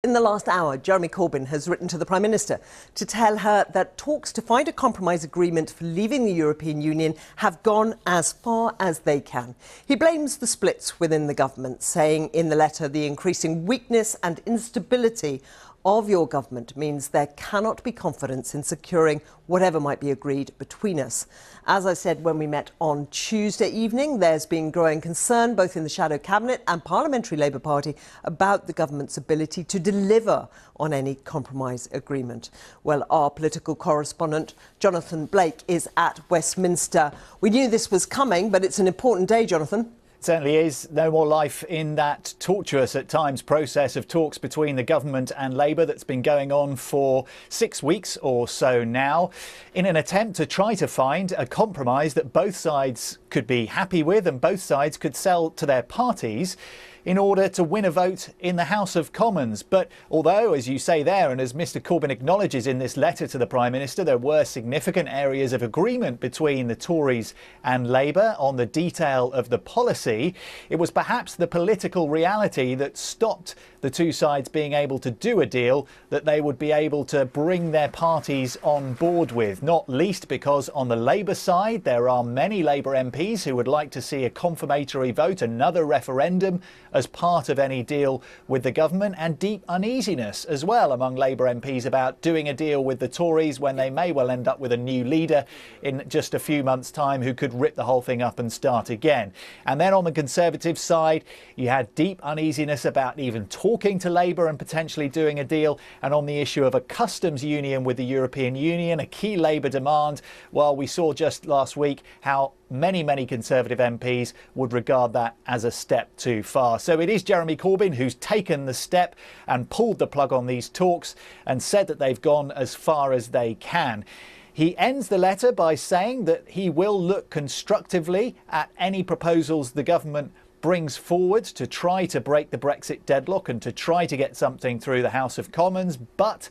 In the last hour, Jeremy Corbyn has written to the Prime Minister to tell her that talks to find a compromise agreement for leaving the European Union have gone as far as they can. He blames the splits within the government, saying in the letter the increasing weakness and instability of your government means there cannot be confidence in securing whatever might be agreed between us. As I said when we met on Tuesday evening, there's been growing concern both in the shadow cabinet and Parliamentary Labour Party about the government's ability to deliver on any compromise agreement. Well, our political correspondent Jonathan Blake is at Westminster. We knew this was coming, but it's an important day, Jonathan. Certainly is. No more life in that tortuous at times process of talks between the government and Labour that's been going on for 6 weeks or so now, in an attempt to try to find a compromise that both sides could be happy with and both sides could sell to their parties in order to win a vote in the House of Commons. But although, as you say there, and as Mr Corbyn acknowledges in this letter to the Prime Minister, there were significant areas of agreement between the Tories and Labour on the detail of the policy, it was perhaps the political reality that stopped the two sides being able to do a deal that they would be able to bring their parties on board with, not least because on the Labour side there are many Labour MPs who would like to see a confirmatory vote, another referendum as part of any deal with the government, and deep uneasiness as well among Labour MPs about doing a deal with the Tories when they may well end up with a new leader in just a few months' time who could rip the whole thing up and start again. And then on the Conservative side, you had deep uneasiness about even talking to Labour and potentially doing a deal. And on the issue of a customs union with the European Union, a key Labour demand, well, we saw just last week how many Conservative MPs would regard that as a step too far. So it is Jeremy Corbyn who's taken the step and pulled the plug on these talks and said that they've gone as far as they can. He ends the letter by saying that he will look constructively at any proposals the government brings forward to try to break the Brexit deadlock and to try to get something through the House of Commons, but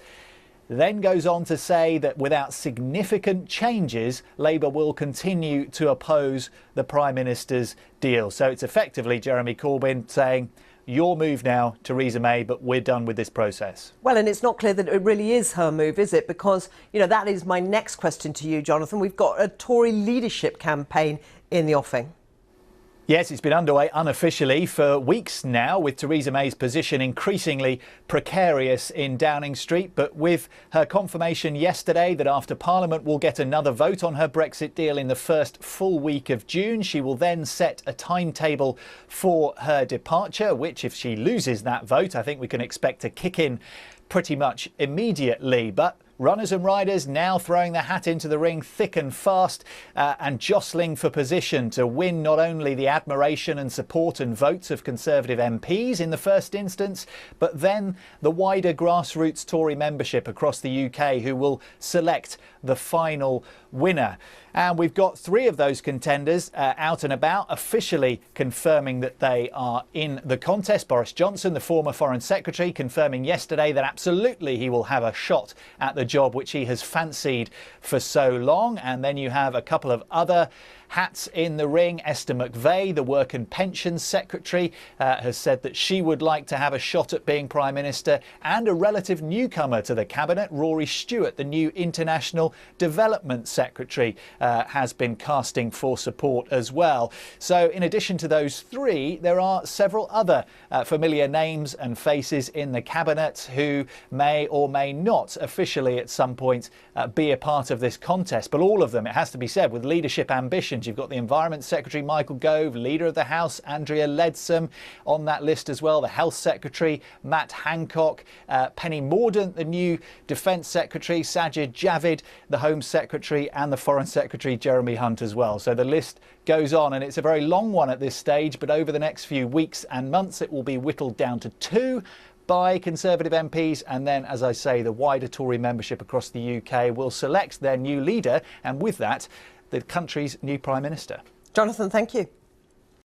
then goes on to say that without significant changes, Labour will continue to oppose the Prime Minister's deal. So it's effectively Jeremy Corbyn saying, your move now, Theresa May, but we're done with this process. Well, and it's not clear that it really is her move, is it? Because, you know, that is my next question to you, Jonathan. We've got a Tory leadership campaign in the offing. Yes, it's been underway unofficially for weeks now, with Theresa May's position increasingly precarious in Downing Street. But with her confirmation yesterday that after Parliament will get another vote on her Brexit deal in the first full week of June, she will then set a timetable for her departure, which if she loses that vote, I think we can expect to kick in pretty much immediately. But runners and riders now throwing their hat into the ring thick and fast and jostling for position to win not only the admiration and support and votes of Conservative MPs in the first instance, but then the wider grassroots Tory membership across the UK who will select the final winner. And we've got three of those contenders out and about, officially confirming that they are in the contest. Boris Johnson, the former Foreign Secretary, confirming yesterday that absolutely he will have a shot at the job which he has fancied for so long. And then you have a couple of other hats in the ring. Esther McVey, the Work and Pensions Secretary, has said that she would like to have a shot at being Prime Minister, and a relative newcomer to the Cabinet, Rory Stewart, the new International Development Secretary, has been casting for support as well. So in addition to those three, there are several other familiar names and faces in the Cabinet who may or may not officially at some point be a part of this contest. But all of them, it has to be said, with leadership ambitions. You've got the Environment Secretary Michael Gove, Leader of the House Andrea Leadsom on that list as well, the Health Secretary Matt Hancock, Penny Mordaunt, the new Defence Secretary, Sajid Javid, the Home Secretary, and the Foreign Secretary Jeremy Hunt as well. So the list goes on, and it's a very long one at this stage, but over the next few weeks and months it will be whittled down to two by Conservative MPs, and then, as I say, the wider Tory membership across the UK will select their new leader, and with that, the country's new Prime Minister. Jonathan, thank you.